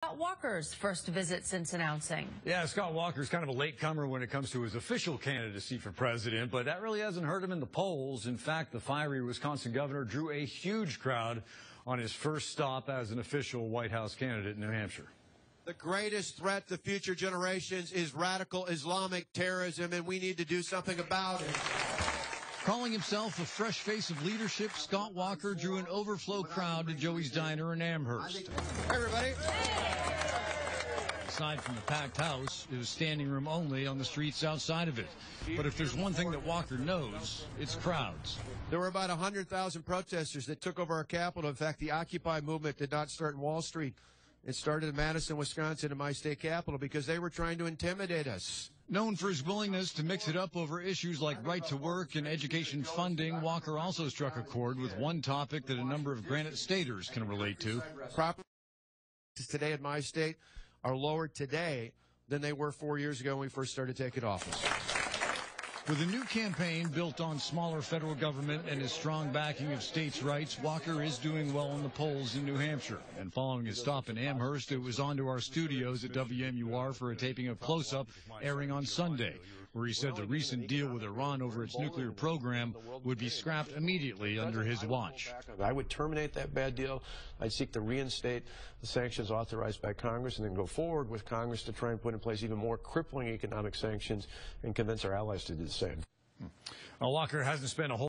Scott Walker's first visit since announcing. Yeah, Scott Walker's kind of a latecomer when it comes to his official candidacy for president, but that really hasn't hurt him in the polls. In fact, the fiery Wisconsin governor drew a huge crowd on his first stop as an official White House candidate in New Hampshire. The greatest threat to future generations is radical Islamic terrorism, and we need to do something about it. Calling himself a fresh face of leadership, Scott Walker drew an overflow crowd to Joey's Diner in Amherst. Hey, everybody. Aside from the packed house, it was standing room only on the streets outside of it. But if there's one thing that Walker knows, it's crowds. There were about 100,000 protesters that took over our capital. In fact, the Occupy movement did not start in Wall Street. It started in Madison, Wisconsin, in my state capital, because they were trying to intimidate us. Known for his willingness to mix it up over issues like right to work and education funding, Walker also struck a chord with one topic that a number of Granite Staters can relate to. Property taxes today in my state are lower today than they were 4 years ago when we first started taking office. With a new campaign built on smaller federal government and his strong backing of states' rights, Walker is doing well in the polls in New Hampshire. And following his stop in Amherst, it was on to our studios at WMUR for a taping of Close-Up airing on Sunday, where he said the recent deal with Iran over its nuclear program would be scrapped immediately under his watch. I would terminate that bad deal. I'd seek to reinstate the sanctions authorized by Congress and then go forward with Congress to try and put in place even more crippling economic sanctions and convince our allies to do the same. Walker hasn't spent a whole